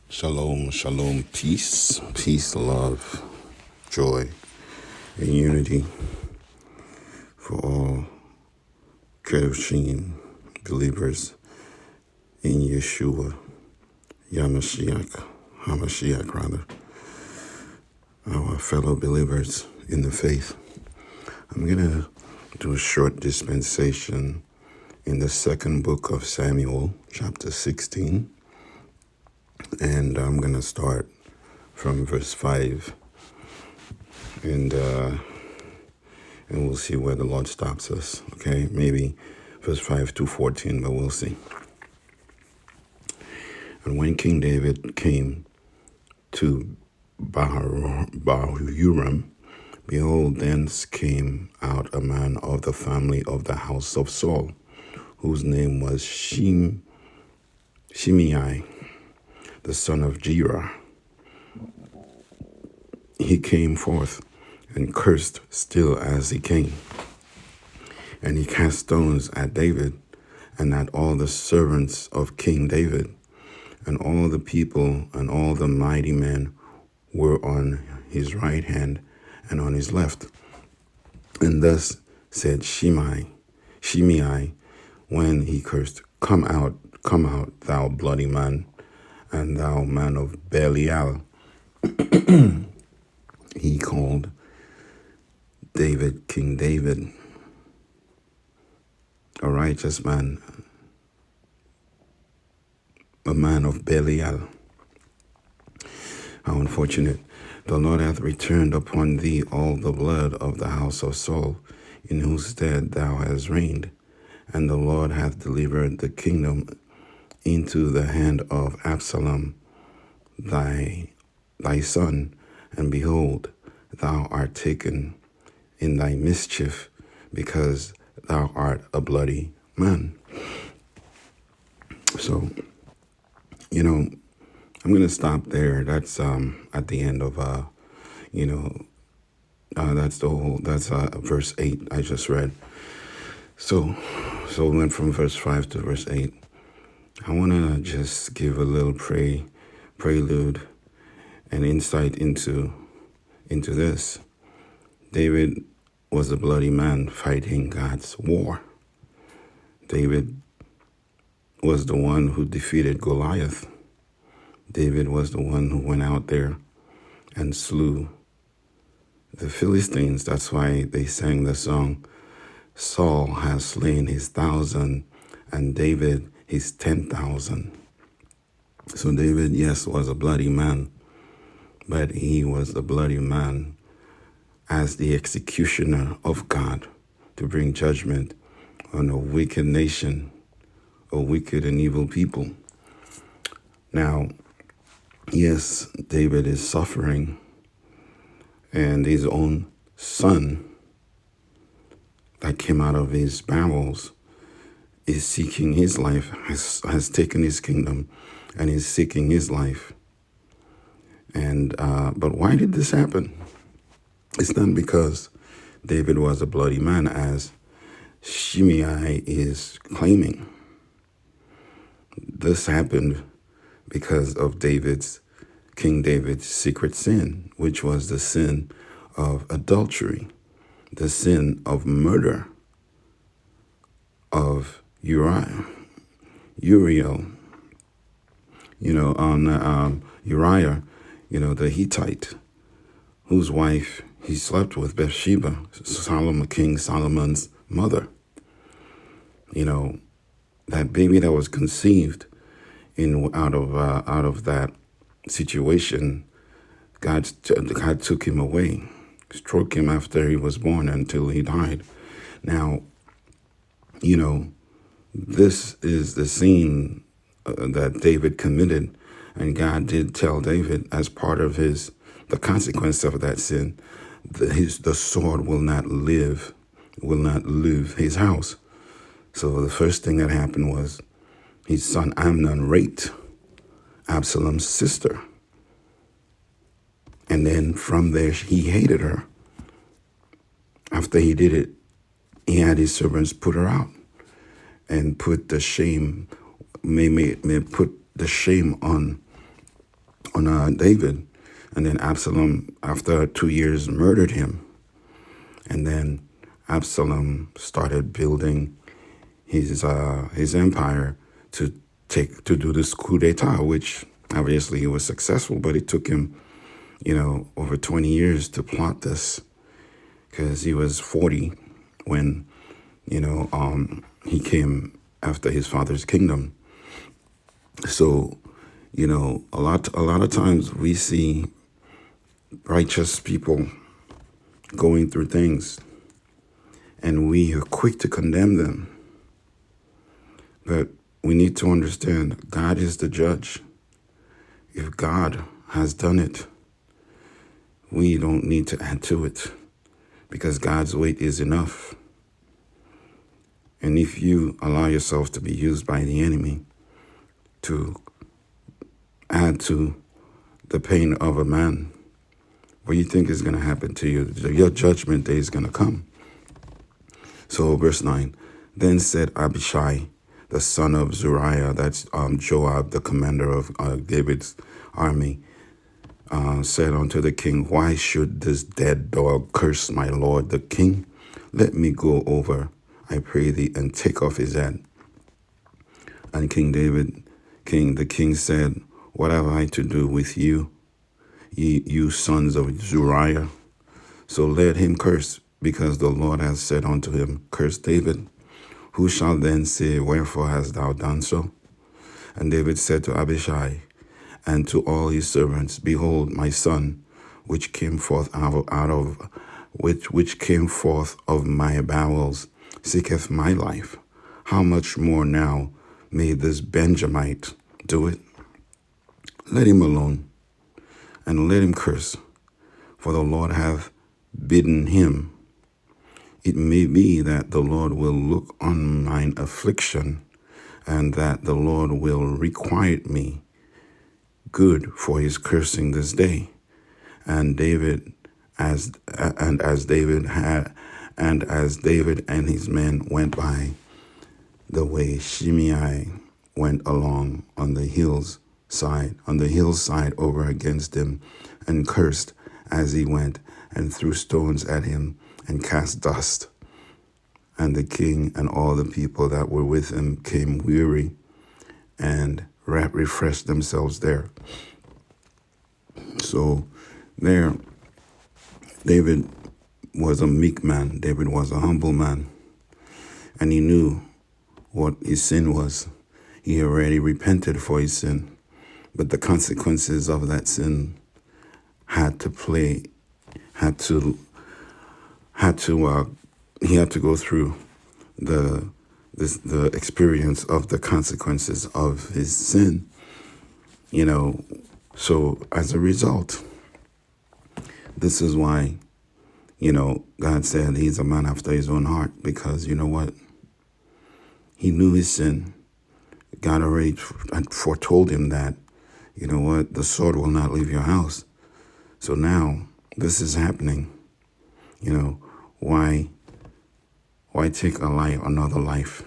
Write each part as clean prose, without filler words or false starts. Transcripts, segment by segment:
Shalom, shalom, peace, love, joy, and unity for all Kedoshim believers in Yeshua, Hamashiach rather, our fellow believers in the faith. I'm going to do a short dispensation in the second book of Samuel, chapter 16, and I'm going to start from verse 5, and we'll see where the Lord stops us, okay? Maybe verse 5 to 14, but we'll see. And when King David came to Bahurim, behold, thence came out a man of the family of the house of Saul, whose name was Shimei, the son of Gera. He came forth and cursed still as he came. And he cast stones at David and at all the servants of King David. And all the people and all the mighty men were on his right hand and on his left. And thus said Shimei, when he cursed, Come out, thou bloody man, and thou man of Belial. He called David King David, a righteous man, a man of Belial. How unfortunate. The Lord hath returned upon thee all the blood of the house of Saul, in whose stead thou hast reigned. And the Lord hath delivered the kingdom into the hand of Absalom, thy son. And behold, thou art taken in thy mischief, because thou art a bloody man. So, I'm going to stop there. That's at the end of, that's verse 8 I just read. So we went from verse 5 to verse 8. I want to just give a little prelude and insight into this. David was a bloody man fighting God's war. David was the one who defeated Goliath. David was the one who went out there and slew the Philistines. That's why they sang the song, Saul has slain his 1,000 and David his 10,000. So David, yes, was a bloody man, but he was a bloody man as the executioner of God to bring judgment on a wicked nation, a wicked and evil people. Now, yes, David is suffering, and his own son that came out of his bowels is seeking his life, has taken his kingdom and is seeking his life. And but why did this happen? It's not because David was a bloody man, as Shimei is claiming. This happened because of King David's secret sin, which was the sin of adultery, the sin of murder of Uriah, the Hittite, whose wife he slept with, Bathsheba, King Solomon's mother. That baby that was conceived out of that situation, God took him away, struck him after he was born until he died. Now, this is the sin that David committed, and God did tell David, as part of the consequence of that sin, the sword will not leave his house. So the first thing that happened was his son Amnon raped Absalom's sister. And then from there, he hated her. After he did it, he had his servants put her out and put the shame on on David. And then Absalom, after 2 years, murdered him. And then Absalom started building his empire to do this coup d'état, which obviously he was successful, but it took him, over 20 years to plot this, because he was 40 when, he came after his father's kingdom. So, a lot of times we see righteous people going through things, and we are quick to condemn them. But we need to understand God is the judge. If God has done it, we don't need to add to it, because God's weight is enough. And if you allow yourself to be used by the enemy to add to the pain of a man, what do you think is going to happen to you? Your judgment day is going to come. So verse 9, then said Abishai, the son of Zeruiah, that's Joab, the commander of David's army, said unto the king, why should this dead dog curse my lord the king? Let me go over, I pray thee, and take off his head. And the king said, what have I to do with you, you sons of Zeruiah? So let him curse, because the Lord has said unto him, curse David. Who shall then say, wherefore hast thou done so? And David said to Abishai and to all his servants, behold, my son, which came forth which came forth of my bowels, seeketh my life. How much more now may this Benjamite do it? Let him alone, and let him curse, for the Lord hath bidden him. It may be that the Lord will look on mine affliction, and that the Lord will requite me good for his cursing this day. And David and David and his men went by the way Shimei went along on the hillside over against him, and cursed as he went, and threw stones at him, and cast dust. And the king and all the people that were with him came weary, and refreshed themselves there. So there, David was a meek man. David was a humble man. And he knew what his sin was. He already repented for his sin. But the consequences of that sin he had to go through the experience of the consequences of his sin, So as a result, this is why, God said he's a man after his own heart, because you know what? He knew his sin. God already had foretold him that, the sword will not leave your house. So now this is happening. Why take another life?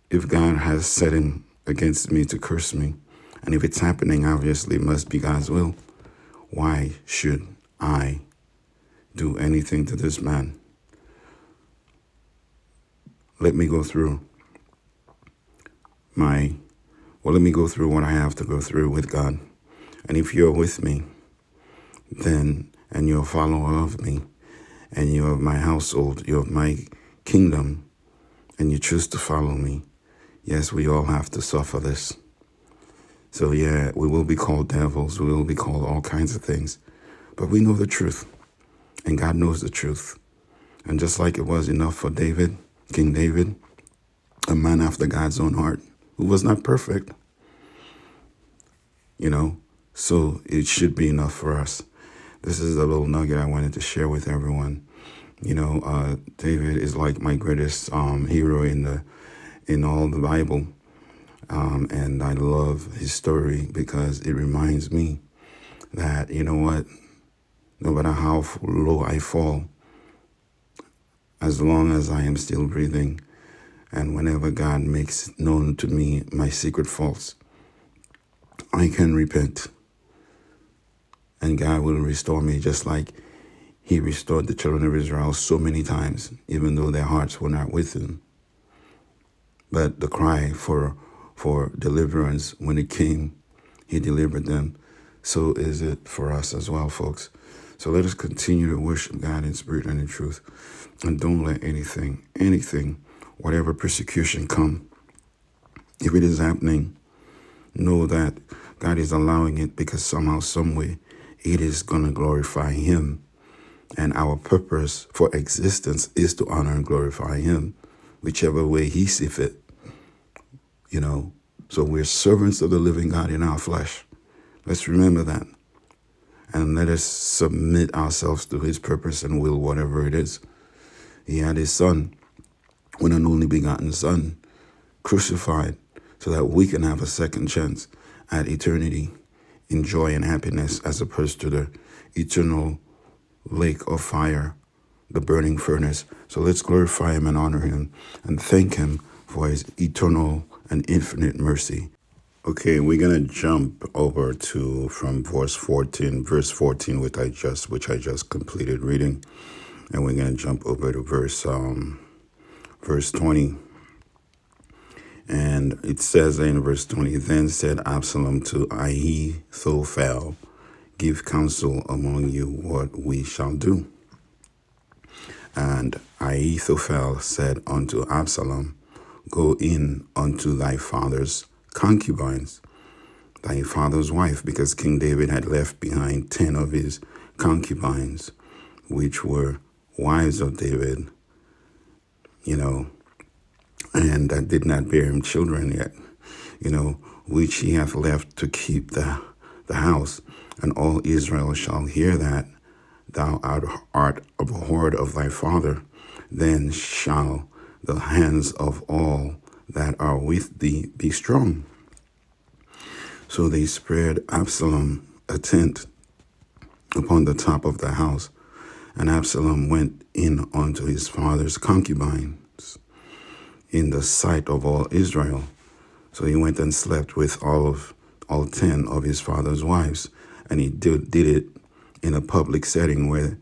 If God has set him against me to curse me, and if it's happening, obviously it must be God's will. Why should I do anything to this man? Let me go through what I have to go through with God. And if you're with me, then, and you're a follower of me, and you're of my household, you're of my kingdom, and you choose to follow me, yes, we all have to suffer this. So yeah, we will be called devils, we will be called all kinds of things, but we know the truth, and God knows the truth. And just like it was enough for David, King David, a man after God's own heart, who was not perfect, so it should be enough for us. This is a little nugget I wanted to share with everyone. David is like my greatest hero in all the Bible. And I love his story because it reminds me that, no matter how low I fall, as long as I am still breathing, and whenever God makes known to me my secret faults, I can repent and God will restore me, just like he restored the children of Israel so many times, even though their hearts were not with him. But the cry for deliverance, when it came, he delivered them. So is it for us as well, folks. So let us continue to worship God in spirit and in truth. And don't let anything, whatever persecution come, if it is happening, know that God is allowing it because somehow, some way, it is going to glorify him. And our purpose for existence is to honor and glorify him, whichever way he sees fit. So we're servants of the living God in our flesh. Let's remember that. And let us submit ourselves to his purpose and will, whatever it is. He had his son, one and only begotten son, crucified so that we can have a second chance at eternity in joy and happiness, as opposed to the eternal lake of fire, the burning furnace. So let's glorify him and honor him and thank him for his eternal and infinite mercy. Okay, we're gonna jump over to from verse 14, which I just completed reading, and we're gonna jump over to verse 20. And it says in verse 20, then said Absalom to Ahithophel, give counsel among you what we shall do. And Ahithophel said unto Absalom, go in unto thy father's concubines, thy father's wife, because King David had left behind 10 of his concubines, which were wives of David, and that did not bear him children yet, which he hath left to keep the house. And all Israel shall hear that thou art abhorred of thy father. Then shall the hands of all that are with thee be strong. So they spread Absalom a tent upon the top of the house, and Absalom went in unto his father's concubines in the sight of all Israel. So he went and slept with all 10 of his father's wives, and he did it in a public setting where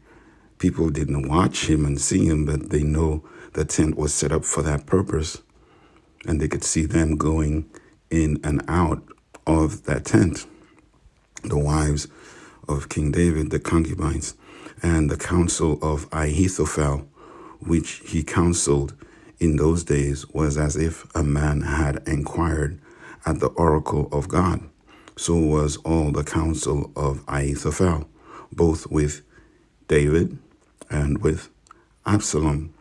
people didn't watch him and see him, but they know the tent was set up for that purpose, and they could see them going in and out of that tent, the wives of King David, the concubines. And the counsel of Ahithophel, which he counseled in those days, was as if a man had inquired at the oracle of God. So was all the counsel of Ahithophel, both with David and with Absalom.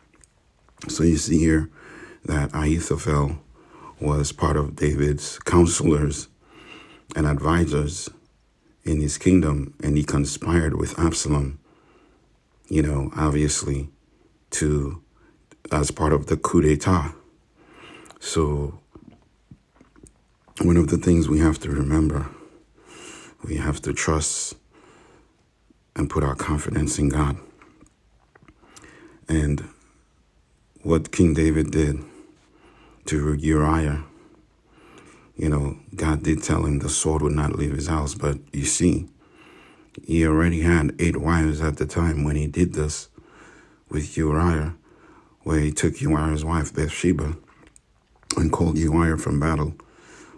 So you see here that Ahithophel was part of David's counselors and advisors in his kingdom, and he conspired with Absalom, obviously, as part of the coup d'etat. So one of the things we have to remember, we have to trust and put our confidence in God. And what King David did to Uriah, God did tell him the sword would not leave his house. But you see, he already had 8 wives at the time when he did this with Uriah, where he took Uriah's wife, Bathsheba, and called Uriah from battle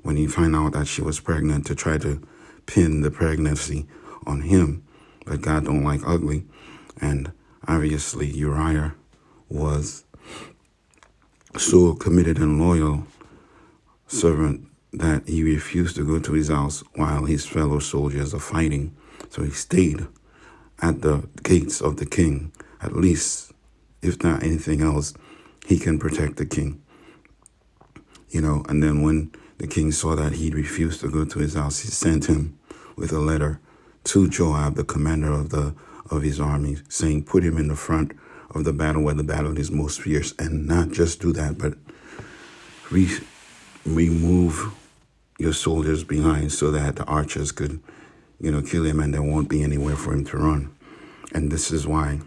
when he found out that she was pregnant, to try to pin the pregnancy on him. But God don't like ugly. And obviously Uriah was so committed and loyal servant that he refused to go to his house while his fellow soldiers are fighting. So he stayed at the gates of the king. At least, if not anything else, he can protect the king. And then when the king saw that he refused to go to his house, he sent him with a letter to Joab, the commander of his army, saying, put him in the front of the battle where the battle is most fierce, and not just do that, but remove your soldiers behind so that the archers could, kill him, and there won't be anywhere for him to run. And this is why,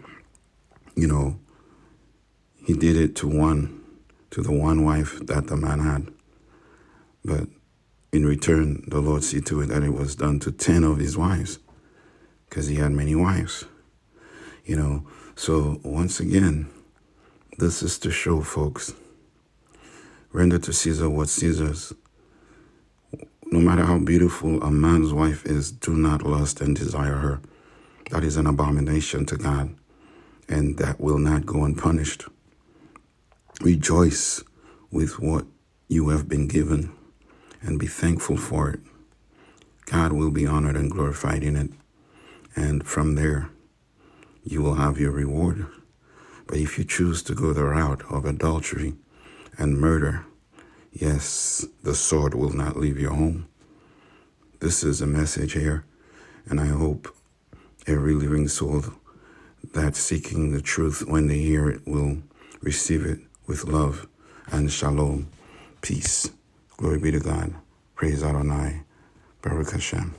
he did it to the one wife that the man had. But in return, the Lord see to it that it was done to 10 of his wives, because he had many wives. So once again, this is to show folks, render to Caesar what Caesar's. No matter how beautiful a man's wife is, do not lust and desire her. That is an abomination to God, and that will not go unpunished. Rejoice with what you have been given and be thankful for it. God will be honored and glorified in it. And from there, you will have your reward. But if you choose to go the route of adultery and murder, yes, the sword will not leave your home. This is a message here, and I hope every living soul that's seeking the truth, when they hear it, will receive it with love and shalom, peace. Glory be to God. Praise Adonai. Baruch Hashem.